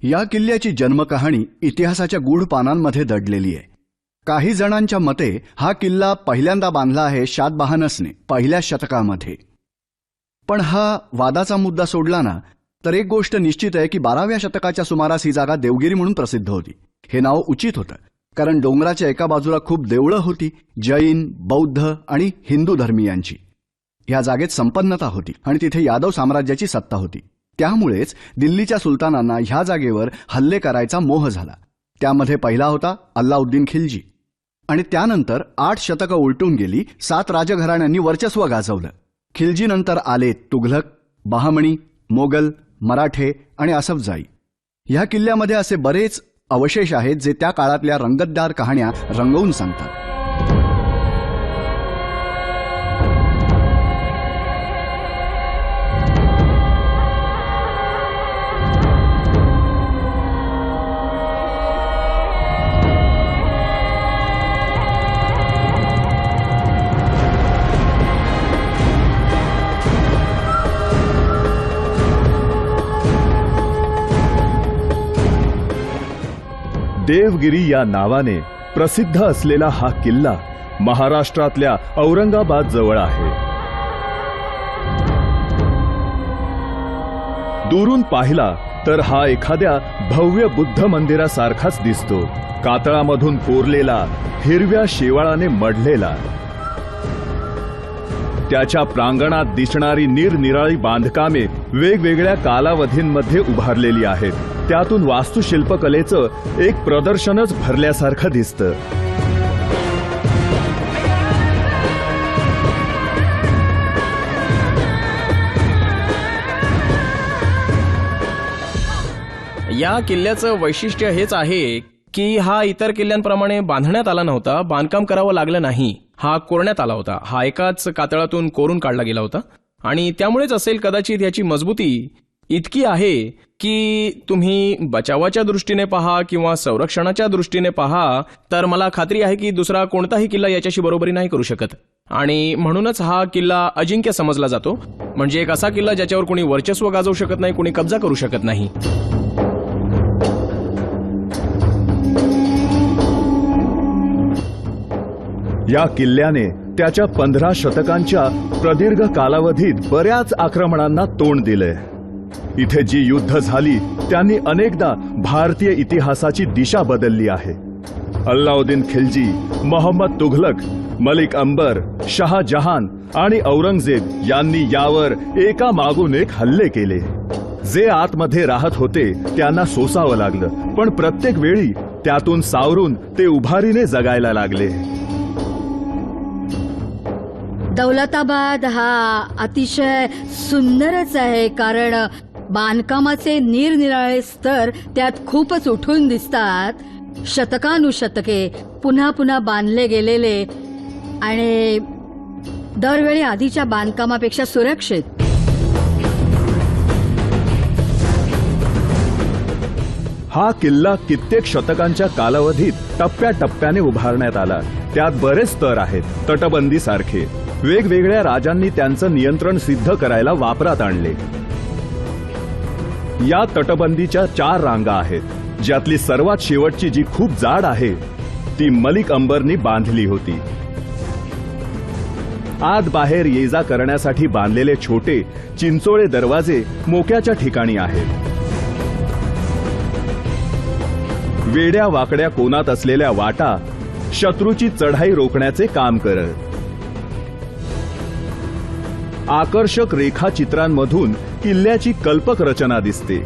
या किल्ल्याची जन्मकहाणी इतिहासाच्या गूढ पानांमध्ये दडलेली आहे. काही जणांच्या मते हा किल्ला पहिल्यांदा बांधला आहे शातवाहनसने पहिल्या शतकामध्ये. पण हा वादाचा मुद्दा सोडला ना तर एक गोष्ट निश्चित आहे की 12व्या शतकाच्या सुमारास ही जागा देवगिरी म्हणून प्रसिद्ध होती. हे नाव उचित होतं कारण डोंगराच्या एका बाजूला खूप देवळं होती, जैन, बौद्ध आणि हिंदू धर्मीयांची. या जागेत संपन्नता होती आणि तिथे यादव साम्राज्याची सत्ता होती. त्यामुळेच दिल्लीच्या सुलतानांना ह्या जागेवर हल्ले करायचा मोह झाला. त्यामध्ये पहिला होता अल्लाउद्दीन खिलजी आणि त्यानंतर 8 शतकं उलटून गेली. 7 राजघराण्यांनी वर्चस्व गाजवलं. खिलजीनंतर आले तुघलक, बहामणी, मोगल, मराठे आणि असफजाई. ह्या किल्ल्यामध्ये असे बरेच अवशेष आहेत जे त्या काळातल्या रंगतदार कहाण्या रंगवून सांगतात. देवगिरी या नावाने प्रसिद्ध असलेला हा किल्ला महाराष्ट्रातल्या औरंगाबाद जवळ आहे. दुरून पाहिला तर हा एखाद्या भव्य बुद्ध मंदिरासारखाच दिसतो. कातळामधून कोरलेला, हिरव्या शेवाळाने मढलेला. त्याच्या प्रांगणात दिसणारी निरनिराळी बांधकामे वेगवेगळ्या कालावधींमध्ये उभारलेली आहेत. त्यातून वास्तुशिल्पकलेचं एक प्रदर्शनच भरल्यासारखं दिसतं. या किल्ल्याचं वैशिष्ट्य हेच आहे की हा इतर किल्ल्यांप्रमाणे बांधण्यात आला नव्हता, बांधकाम करावं लागलं नाही. हा कोरण्यात आला होता. हा एकाच कातळातून कोरून काढला गेला होता आणि त्यामुळेच असेल कदाचित याची मजबूती इतकी आहे की तुम्ही बचावाच्या दृष्टीने पहा किंवा संरक्षणाच्या दृष्टीने पहा तर मला खात्री आहे की दुसरा कोणताही किल्ला याच्याशी बरोबरी नाही करू शकत. आणि म्हणूनच हा किल्ला अजिंक्य समजला जातो. म्हणजे एक असा किल्ला ज्याच्यावर कोणी वर्चस्व गाजवू शकत नाही, कोणी कब्जा करू शकत नाही. या किल्ल्याने त्याच्या 15 शतकांच्या प्रदीर्घ कालावधीत बऱ्याच आक्रमणांना तोंड दिले. इथे जी युद्ध झाली त्यांनी अनेकदा भारतीय इतिहासाची दिशा बदलली आहे. अल्लाउद्दीन खिलजी, मोहम्मद तुघलक, मलिक अंबर, शहाजहान आणि औरंगजेब यांनी यावर एका मागून एक हल्ले केले. जे आतमध्ये राहत होते त्यांना सोसावं लागलं, पण प्रत्येक वेळी त्यातून सावरून ते उभारीने जगायला लागले. दौलताबाद हा अतिशय सुंदरच आहे कारण बांधकामाचे निरनिराळे स्तर त्यात खूपच उठून दिसतात. शतकानुशतके पुन्हा पुन्हा बांधले गेलेले आणि दरवेळी आधीच्या बांधकामापेक्षा सुरक्षित. हा किल्ला कित्येक शतकांच्या कालावधीत टप्प्याटप्प्याने उभारण्यात आला. त्यात बरेच स्तर आहेत. तटबंदी सारखे वेगवेगळ्या राजांनी त्यांचं नियंत्रण सिद्ध करायला वापरात आणले. या तटबंदीच्या 4 रांगा आहेत. ज्यातली सर्वात शेवटची जी खूप जाड आहे ती मलिक अंबरनी बांधली होती. आत बाहेर ये जा करण्यासाठी बांधलेले छोटे चिंचोळे दरवाजे मोक्याच्या ठिकाणी आहेत. वेड्या वाकड्या कोनात असलेल्या वाटा शत्रूची चढाई रोखण्याचे काम करत. आकर्षक रेखाचित्रांमधून किल्ल्याची कल्पक रचना दिसते.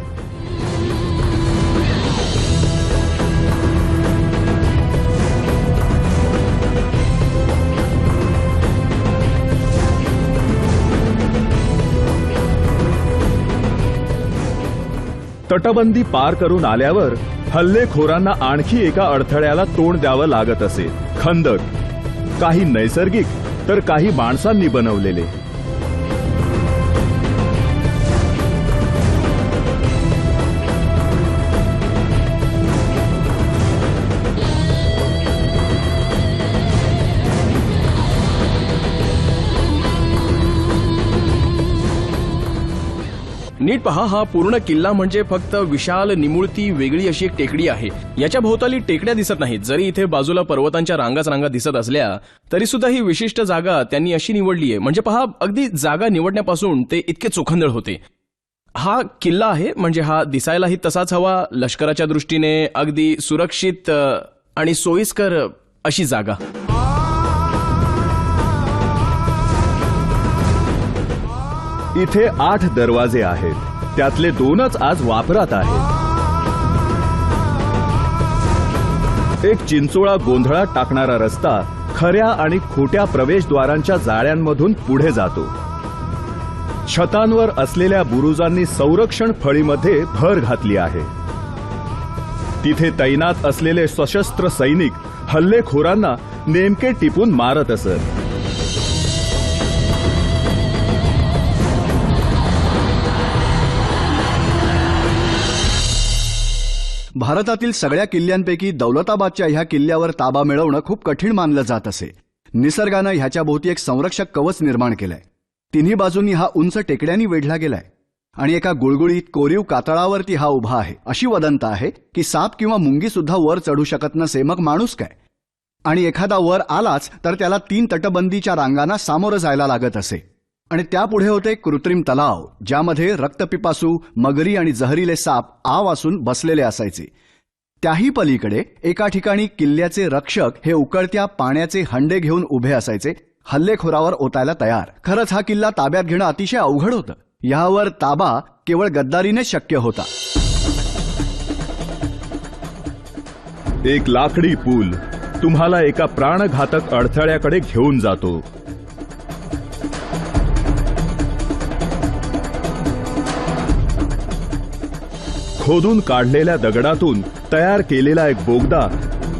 तटबंदी पार करून आल्यावर हल्लेखोरांना आणखी एका अडथळ्याला तोंड द्यावं लागत असे. खंदक, काही नैसर्गिक तर काही माणसांनी बनवलेले. नीट पहा, हा पूर्ण किल्ला म्हणजे फक्त विशाल निमुळती वेगळी अशी एक टेकडी आहे. याच्या भोवताली टेकड्या दिसत नाहीत. जरी इथे बाजूला पर्वतांच्या रांगाच रांगा दिसत असल्या तरी सुद्धा ही विशिष्ट जागा त्यांनी अशी निवडली आहे. म्हणजे पहा, अगदी जागा निवडण्यापासून ते इतके चोखंदळ होते. हा किल्ला आहे म्हणजे हा दिसायलाही तसाच हवा, लष्कराच्या दृष्टीने अगदी सुरक्षित आणि सोयीस्कर अशी जागा. इथे 8 दरवाजे आहेत, त्यातले 2च आज वापरात आहेत. एक चिंचोळा गोंधळात टाकणारा रस्ता खऱ्या आणि खोट्या प्रवेशद्वारांच्या जाळ्यांमधून पुढे जातो. छतांवर असलेल्या बुरुजांनी संरक्षण फळीमध्ये भर घातली आहे. तिथे तैनात असलेले सशस्त्र सैनिक हल्लेखोरांना नेमके टिपून मारत असत. भारतातील सगळ्या किल्ल्यांपैकी दौलताबादच्या ह्या किल्ल्यावर ताबा मिळवणं खूप कठीण मानलं जात असे. निसर्गानं ह्याच्या भोवती एक संरक्षक कवच निर्माण केलंय. तिन्ही बाजूंनी हा उंच टेकड्यांनी वेढला गेलाय आणि एका गुळगुळीत कोरीव कातळावरती हा उभा आहे. अशी वदंता आहे की साप किंवा मुंगी सुद्धा वर चढू शकत नसे, मग माणूस काय. आणि एखादा वर आलाच तर त्याला 3 तटबंदीच्या रांगांना सामोरं जायला लागत असे. आणि त्यापुढे होते कृत्रिम तलाव, ज्यामध्ये रक्तपिपासू, मगरी आणि जहरीले साप आव असून बसलेले असायचे. त्याही पलीकडे एका ठिकाणी किल्ल्याचे रक्षक हे उकळत्या पाण्याचे हंडे घेऊन उभे असायचे, हल्लेखोरावर ओतायला तयार. खरंच हा किल्ला ताब्यात घेणं अतिशय अवघड होतं. यावर ताबा केवळ गद्दारीने शक्य होता. एक लाकडी पूल तुम्हाला एका प्राणघातक अडथळ्याकडे घेऊन जातो. खोदून काढलेल्या दगडातून तयार केलेला एक बोगदा,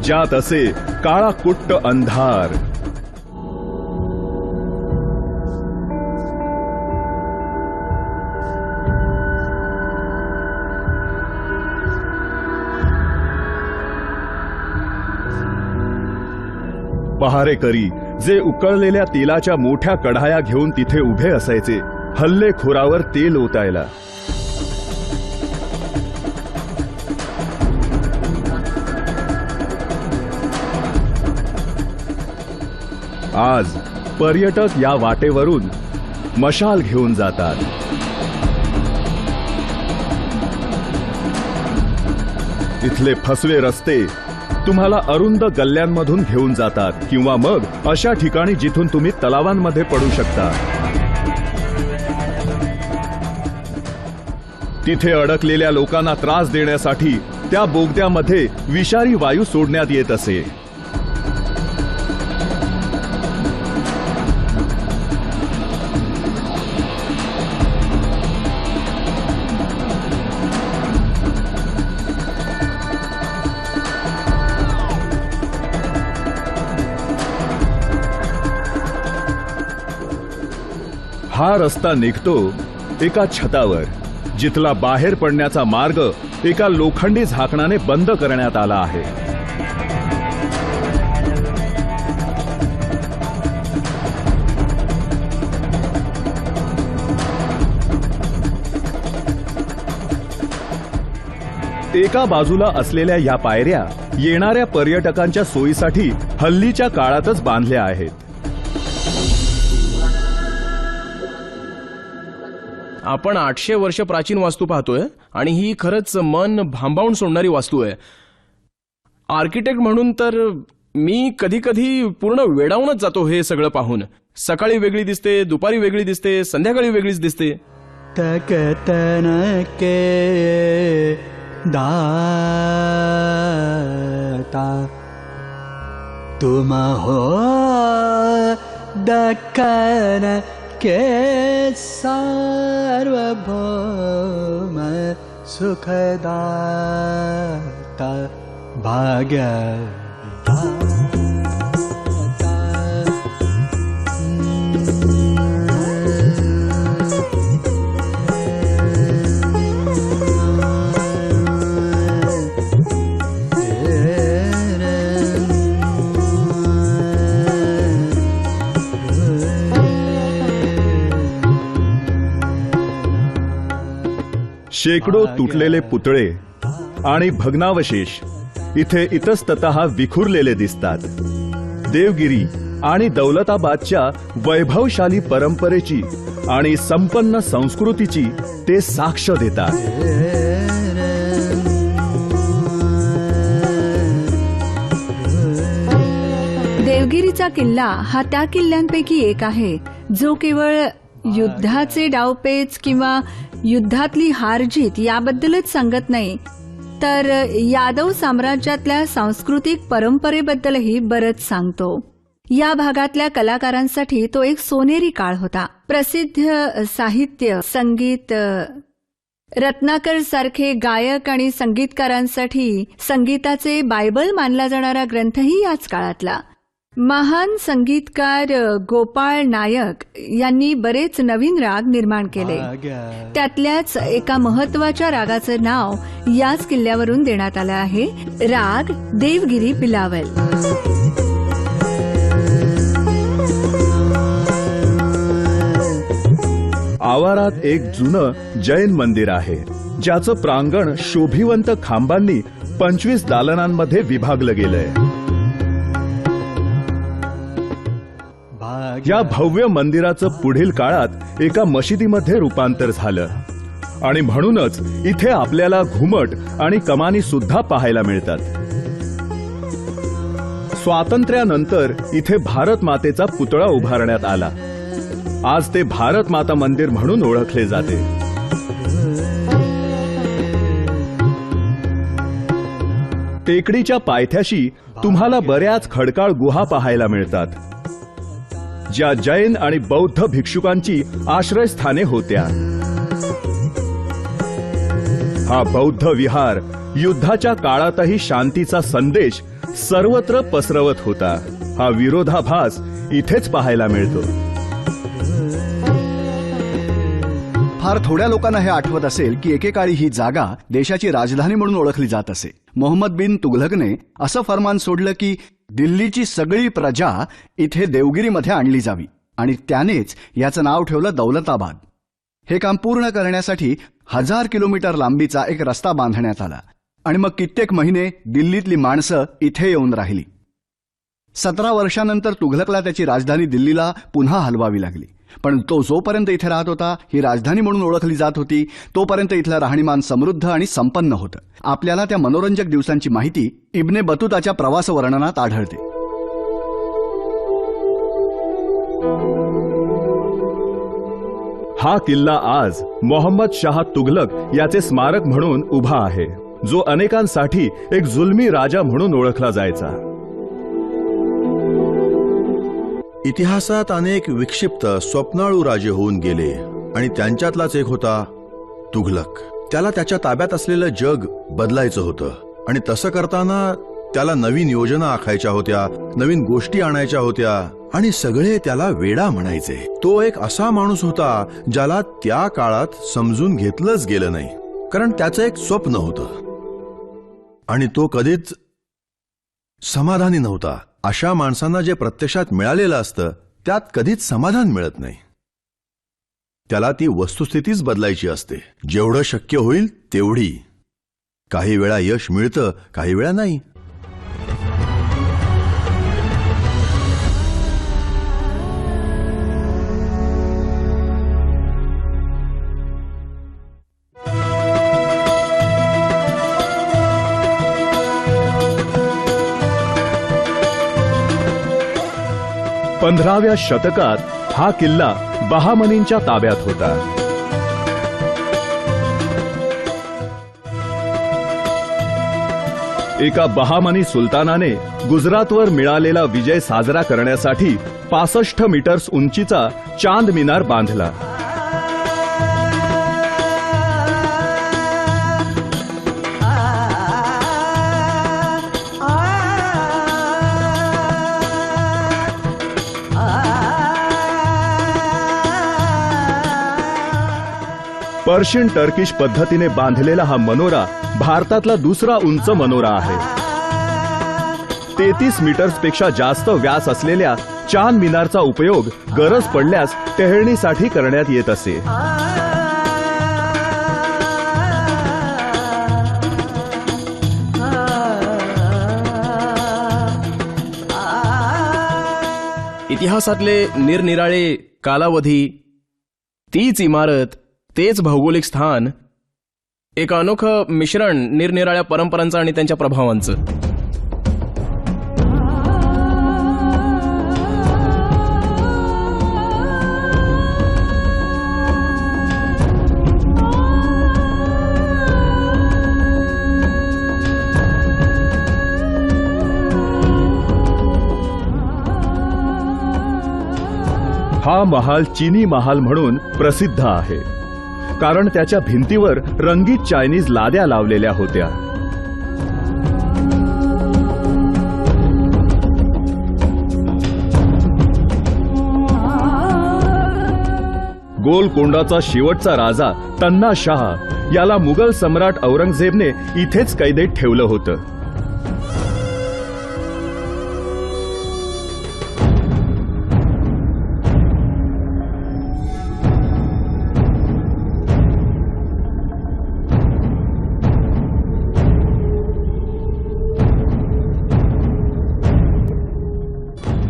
ज्यात असे काळा कुट्ट अंधार. पहारेकरी जे उकळलेल्या तेलाच्या मोठ्या कढाया घेऊन तिथे उभे असायचे, हल्लेखोरावर तेल ओतायला. आज पर्यटक या वाटेवरून मशाल घेऊन जातात. इथले फसवे रस्ते तुम्हाला अरुंद गल्ल्यांमधून घेऊन जातात किंवा मग अशा ठिकाणी जिथून तुम्ही तलावांमध्ये पडू शकता. तिथे अडकलेल्या लोकांना त्रास देण्यासाठी त्या बोगद्यामध्ये विषारी वायू सोडण्यात येत असे. हा रस्ता निघतो एका छतावर, जिथला बाहेर पडण्याचा मार्ग एका लोखंडी झाकणाने बंद करण्यात आला आहे. एका बाजूला असलेल्या या पायऱ्या येणाऱ्या पर्यटकांच्या सोयीसाठी हल्लीच्या काळातच बांधल्या आहेत. आपण 800 वर्ष प्राचीन वास्तू पाहतोय आणि ही खरंच मन भांबावून सोडणारी वास्तू आहे. आर्किटेक्ट म्हणून तर मी कधी कधी पूर्ण वेडावूनच जातो हे सगळं पाहून. सकाळी वेगळी दिसते, दुपारी वेगळी दिसते, संध्याकाळी वेगळीच दिसते. तकतनके दाता तुम हो दक्कन के सार्वभौम सुखदाता भाग्य शेकडो तुटलेले पुतळे आणि भग्नावशेष इथे इतस्ततः विखुरलेले दिसतात. देवगिरी आणि दौलताबादच्या वैभवशाली परंपरेची आणि संपन्न संस्कृतीची ते साक्ष देतात. देवगिरीचा किल्ला हा त्या किल्ल्यांपैकी एक आहे जो केवळ युद्धाचे डावपेच किंवा युद्धातली हारजीत याबद्दलच सांगत नाही, तर यादव साम्राज्यातल्या सांस्कृतिक परंपरेबद्दलही बरंच सांगतो. या भागातल्या कलाकारांसाठी तो एक सोनेरी काळ होता. प्रसिद्ध साहित्य, संगीत, रत्नाकर सारखे गायक आणि संगीतकारांसाठी संगीताचे बायबल मानला जाणारा ग्रंथही याच काळातला. महान संगीतकार गोपाळ नायक यांनी बरेच नवीन राग निर्माण केले. त्यातल्याच एका महत्वाच्या रागाचं नाव याच किल्ल्यावरून देण्यात आलं आहे, राग देवगिरी बिलावल. आवारात एक जुनं जैन मंदिर आहे, ज्याचं प्रांगण शोभिवंत खांबांनी 25 दालनांमध्ये विभागलं गेलंय. या भव्य मंदिराचं पुढील काळात एका मशिदीमध्ये रूपांतर झालं आणि म्हणूनच इथे आपल्याला घुमट आणि कमानी सुद्धा पाहायला मिळतात. स्वातंत्र्यानंतर इथे भारत मातेचा पुतळा उभारण्यात आला. आज ते भारत माता मंदिर म्हणून ओळखले जाते. टेकडीच्या पायथ्याशी तुम्हाला बऱ्याच खडकाळ गुहा पाहायला मिळतात, ज्या जैन आणि बौद्ध भिक्षुकांची आश्रयस्थाने होत्या. हा बौद्ध विहार युद्धाच्या काळातही शांतीचा संदेश सर्वत्र पसरवत होता. हा विरोधाभास इथेच पाहायला मिळतो. फार थोड्या लोकांना हे आठवत असेल की एकेकाळी ही जागा देशाची राजधानी म्हणून ओळखली जात असे. मोहम्मद बिन तुघलकने असं फरमान सोडलं की दिल्लीची सगळी प्रजा इथे देवगिरीमध्ये आणली जावी आणि त्यानेच याचं नाव ठेवलं दौलताबाद. हे काम पूर्ण करण्यासाठी 1000 किलोमीटर लांबीचा एक रस्ता बांधण्यात आला आणि मग कित्येक महिने दिल्लीतली माणसं इथे येऊन राहिली. 17 वर्षांनंतर तुघलकला त्याची राजधानी दिल्लीला पुन्हा हलवावी लागली. पण तो जोपर्यंत इथे राहत होता, ही राजधानी म्हणून ओळखली जात होती, तोपर्यंत इथलं राहणीमान समृद्ध आणि संपन्न होतं. आपल्याला त्या मनोरंजक दिवसांची माहिती इब्ने बतूताच्या प्रवास वर्णनात आढळते. हा किल्ला आज मोहम्मद शाह तुघलक याचे स्मारक म्हणून उभा आहे, जो अनेकांसाठी एक जुलमी राजा म्हणून ओळखला जायचा. इतिहासात अनेक विक्षिप्त स्वप्नाळू राजे होऊन गेले आणि त्यांच्यातलाच एक होता तुघलक. त्याला त्याच्या ताब्यात असलेलं जग बदलायचं होतं आणि तसं करताना त्याला नवीन योजना आखायच्या होत्या, नवीन गोष्टी आणायच्या होत्या आणि सगळे त्याला वेडा म्हणायचे. तो एक असा माणूस होता ज्याला त्या काळात समजून घेतलंच गेलं नाही, कारण त्याचं एक स्वप्न होतं आणि तो कधीच समाधानी नव्हता. अशा माणसांना जे प्रत्यक्षात मिळालेलं असतं त्यात कधीच समाधान मिळत नाही. त्याला ती वस्तुस्थितीच बदलायची असते, जेवढं शक्य होईल तेवढी. काही वेळा यश मिळतं, काही वेळा नाही. पंधराव्या शतकात हा किल्ला बहामनींच्या ताब्यात होता. एका बहामनी सुलतानाने गुजरातवर मिळालेला विजय साजरा करण्यासाठी 65 मीटर्स उंचीचा चांद मिनार बांधला. पर्शियन टर्किश पद्धतीने बांधलेला हा मनोरा भारतातला दुसरा उंच मनोरा आहे. 33 मीटर्सपेक्षा जास्त व्यास असलेल्या चांद मिनारचा उपयोग गरज पडल्यास टेहळणीसाठी करण्यात येत असे. इतिहासातले निरनिराळे कालावधी, तीच इमारत, तेच भौगोलिक स्थान, एक अनोखं मिश्रण निरनिराळ्या परंपरांचं आणि त्यांच्या प्रभावांचं. हा महाल चीनी महाल म्हणून प्रसिद्ध आहे, कारण त्याच्या भिंतीवर रंगीत चायनीज लाद्या लावलेल्या होत्या. गोलकोंडाचा शेवटचा राजा तन्ना शाह याला मुघल सम्राट औरंगजेबने इथेच कैदेत ठेवलं होतं.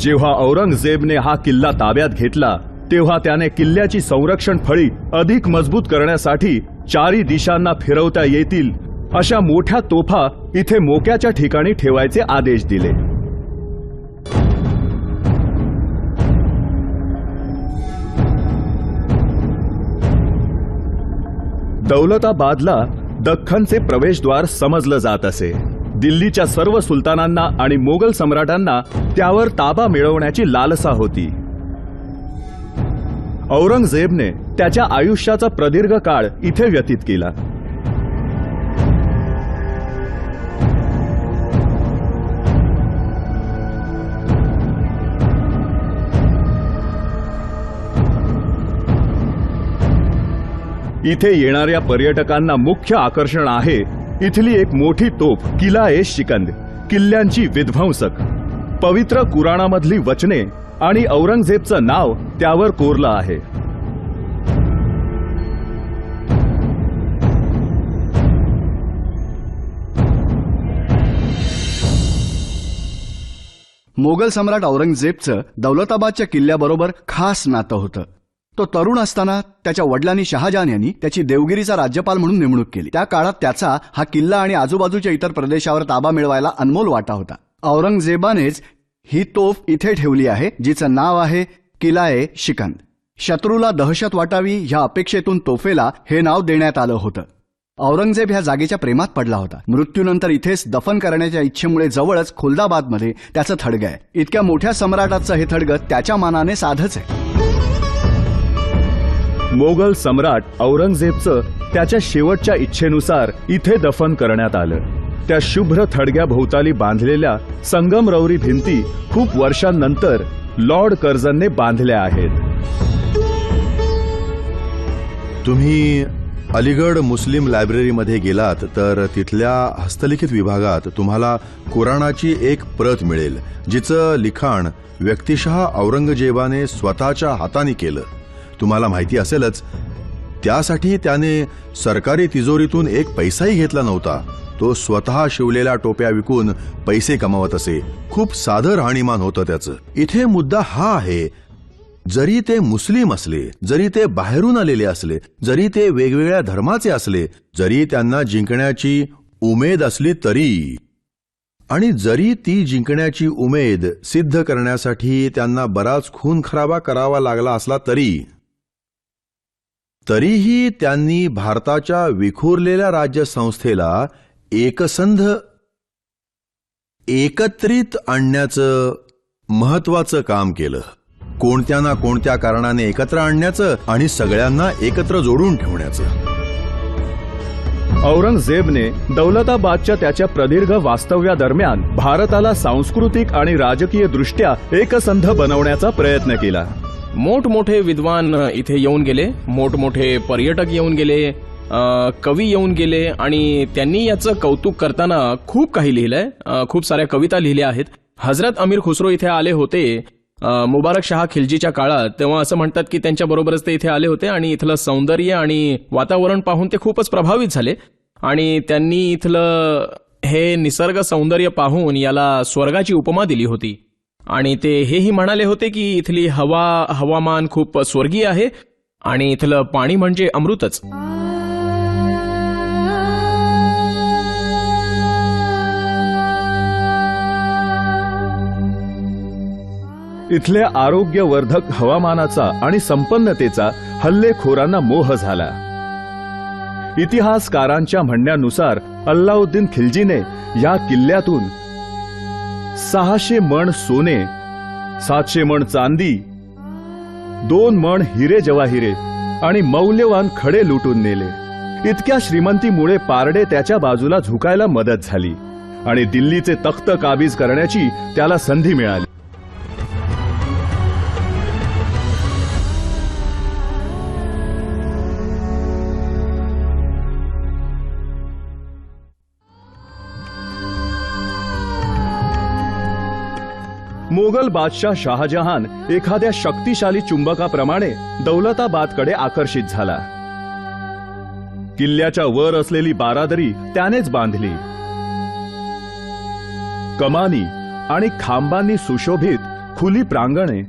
जेव्हा औरंगजेबने हा किल्ला ताब्यात घेतला तेव्हा त्याने किल्ल्याची संरक्षण फळी अधिक मजबूत करण्यासाठी चारी दिशांना फिरवता येतील अशा मोठ्या तोफा इथे मोक्याच्या ठिकाणी ठेवायचे आदेश दिले. दौलताबादला दख्खनचे प्रवेशद्वार समजलं जात असे. दिल्लीच्या सर्व सुलतानांना आणि मोगल सम्राटांना त्यावर ताबा मिळवण्याची लालसा होती. औरंगजेबने त्याच्या आयुष्याचा प्रदीर्घ काळ इथे व्यतीत केला. इथे येणाऱ्या पर्यटकांना मुख्य आकर्षण आहे इथली एक मोठी तोफ किला-ए-शिकंद, किल्ल्यांची विध्वंसक. पवित्र कुराणामधली वचने आणि औरंगजेबचं नाव त्यावर कोरलं आहे. मोगल सम्राट औरंगजेबचं दौलताबादच्या किल्ल्याबरोबर खास नातं होतं. तो तरुण असताना त्याच्या वडिलांनी शहाजहान यांनी त्याची देवगिरीचा राज्यपाल म्हणून नेमणूक केली. त्या काळात त्याचा हा किल्ला आणि आजूबाजूच्या इतर प्रदेशावर ताबा मिळवायला अनमोल वाटा होता. औरंगजेबानेच ही तोफ इथे ठेवली आहे, जिचं नाव आहे किला-ए-शिकंद. शत्रूला दहशत वाटावी ह्या अपेक्षेतून तोफेला हे नाव देण्यात आलं होतं. औरंगजेब ह्या जागेच्या प्रेमात पडला होता. मृत्यूनंतर इथेच दफन करण्याच्या इच्छेमुळे जवळच खुलदाबादमध्ये त्याचं थडगं आहे. इतक्या मोठ्या सम्राटाचं हे थडगं त्याच्या मानाने साधच आहे. मोगल सम्राट औरंगजेबचं त्याच्या शेवटच्या इच्छेनुसार इथे दफन करण्यात आलं. त्या शुभ्र थडग्याभोवताली बांधलेल्या संगमरवरी भिंती खूप वर्षांनंतर लॉर्ड कर्झनने बांधल्या आहेत. तुम्ही अलीगड मुस्लिम लायब्ररीमध्ये गेलात तर तिथल्या हस्तलिखित विभागात तुम्हाला कुराणाची एक प्रत मिळेल, जिचं लिखाण व्यक्तिशः औरंगजेबाने स्वतःच्या हाताने केलं. तुम्हाला माहिती असेलच, त्यासाठी त्याने सरकारी तिजोरीतून एक पैसाही घेतला नव्हता. तो स्वतः शिवलेल्या टोप्या विकून पैसे कमावत असे. खूप साधं राहणीमान होतं त्याचं. इथे मुद्दा हा आहे, जरी ते मुस्लिम असले, जरी ते बाहेरून आलेले असले, जरी ते वेगवेगळ्या धर्माचे असले, जरी त्यांना जिंकण्याची उमेद असली तरी, आणि जरी ती जिंकण्याची उमेद सिद्ध करण्यासाठी त्यांना बराच खून खराबा करावा लागला असला तरीही त्यांनी भारताच्या विखुरलेल्या राज्यसंस्थेला एकसंध एकत्रित आणण्याचं महत्वाचं काम केलं. कोणत्या ना कोणत्या कारणाने एकत्र आणण्याचं आणि सगळ्यांना एकत्र जोडून ठेवण्याचं. औरंगजेबने दौलताबादच्या त्याच्या प्रदीर्घ वास्तव्यादरम्यान भारताला सांस्कृतिक आणि राजकीय दृष्ट्या एकसंध बनवण्याचा प्रयत्न केला. मोठमोठे विद्वान इथे येऊन गेले, मोठमोठे पर्यटक येऊन गेले, कवी येऊन गेले आणि त्यांनी याचं कौतुक करताना खूप काही लिहिलंय. खूप साऱ्या कविता लिहिल्या आहेत. हजरत अमीर खुसरो इथे आले होते मुबारक शाह खिलजीच्या काळात. तेव्हा असं म्हणतात की त्यांच्या बरोबरच ते इथे आले होते आणि इथलं सौंदर्य आणि वातावरण पाहून ते खूपच प्रभावित झाले आणि त्यांनी इथलं हे निसर्ग सौंदर्य पाहून याला स्वर्गाची उपमा दिली होती. आणि ते हेही म्हणाले होते की इथली हवामान खूप स्वर्गीय आहे आणि इथलं पाणी म्हणजे अमृतच. इथल्या आरोग्यवर्धक हवामानाचा आणि संपन्नतेचा हल्लेखोरांना मोह झाला. इतिहासकारांच्या म्हणण्यानुसार अल्लाउद्दीन खिल्जीने या किल्ल्यातून 600 मण सोने, 700 मण चांदी, 2 मण हिरे जवाहिरे आणि मौल्यवान खडे लुटून नेले. इतक्या श्रीमंतीमुळे पारडे त्याच्या बाजूला झुकायला मदत झाली आणि दिल्लीचे तख्त काबीज करण्याची त्याला संधी मिळाली. मोगल बादशाह शहाजहान एखाद्या शक्तिशाली चुंबकाप्रमाणे दौलताबादकडे आकर्षित झाला. किल्ल्याच्या वर असलेली बारादरी त्यानेच बांधली. कमानी आणि खांबांनी सुशोभित खुली प्रांगणे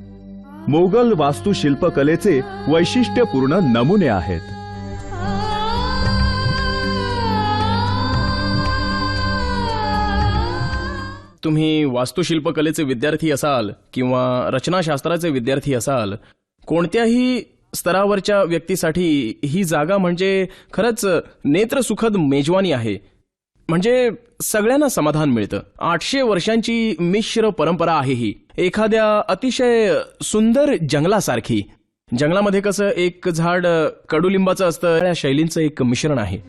मोगल वास्तुशिल्पकलेचे वैशिष्ट्यपूर्ण नमुने आहेत. तुम्ही वास्तुशिल्पकलेचे विद्यार्थी असाल किंवा रचनाशास्त्राचे विद्यार्थी असाल, कोणत्याही स्तरावरच्या व्यक्तीसाठी ही जागा म्हणजे खरंच नेत्रसुखद मेजवानी आहे. म्हणजे सगळ्यांना समाधान मिळतं. 800 वर्षांची मिश्र परंपरा आहे ही, एखाद्या अतिशय सुंदर जंगलासारखी. जंगलामध्ये कसं एक झाड कडुलिंबाचं असतं, त्या शैलींचं एक मिश्रण आहे.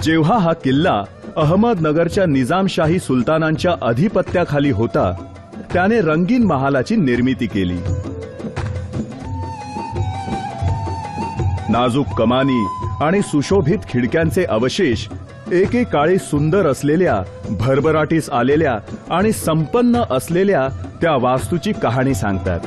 जेव्हा हा किल्ला अहमदनगरच्या निजामशाही सुलतानांच्या अधिपत्याखाली होता, त्याने रंगीन महालाची निर्मिती केली. नाजूक कमानी आणि सुशोभित खिडक्यांचे अवशेष एकेकाळी सुंदर असलेल्या, भरभराटीस आलेल्या आणि संपन्न असलेल्या त्या वास्तूची कहाणी सांगतात.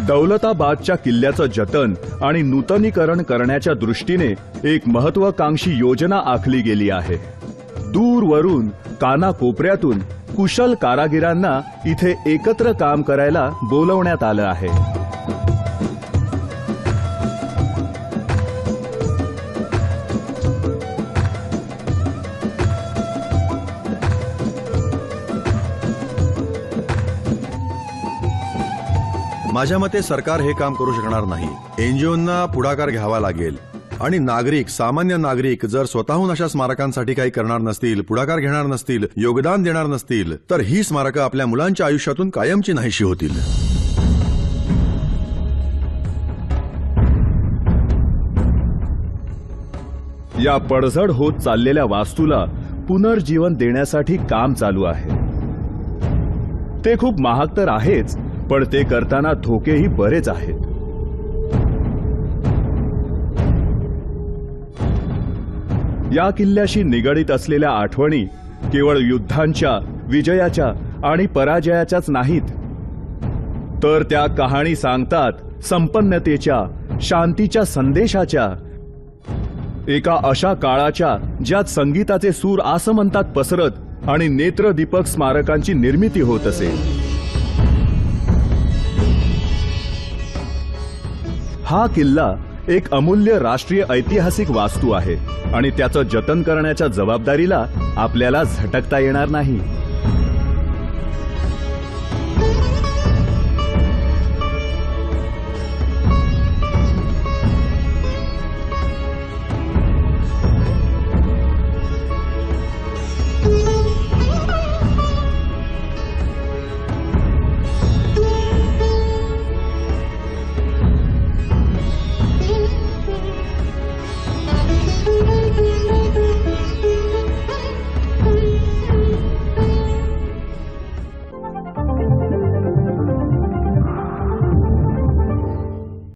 दौलताबादच्या किल्ल्याचं जतन आणि नूतनीकरण करण्याच्या दृष्टीने एक महत्वाकांक्षी योजना आखली गेली आहे. दूरवरून, कानाकोपऱ्यातून कुशल कारागिरांना इथे एकत्र काम करायला बोलवण्यात आलं आहे. माझ्या मते सरकार हे काम करू शकणार नाही. एनजीओंना पुढाकार घ्यावा लागेल आणि नागरिक, सामान्य नागरिक जर स्वतःहून अशा स्मारकांसाठी काही करणार नसतील, पुढाकार घेणार नसतील, योगदान देणार नसतील, तर ही स्मारकं आपल्या मुलांच्या आयुष्यातून कायमची नाहीशी होतील. या पडझड होत चाललेल्या वास्तूला पुनर्जीवन देण्यासाठी काम चालू आहे. ते खूप महाग तर आहेच, पण ते करताना धोकेही बरेच आहेत. या किल्ल्याशी निगडीत असलेल्या आठवणी केवळ युद्धांच्या, विजयाच्या आणि पराजयाच्याच नाहीत, तर त्या कहाणी सांगतात संपन्नतेच्या, शांतीच्या संदेशाच्या, एका अशा काळाच्या ज्यात संगीताचे सूर आसमंतात पसरत आणि नेत्रदीपक स्मारकांची निर्मिती होत असे. हा किल्ला एक अमूल्य राष्ट्रीय ऐतिहासिक वास्तू आहे आणि त्याचं जतन करण्याच्या जबाबदारीला आपल्याला झटकता येणार नाही.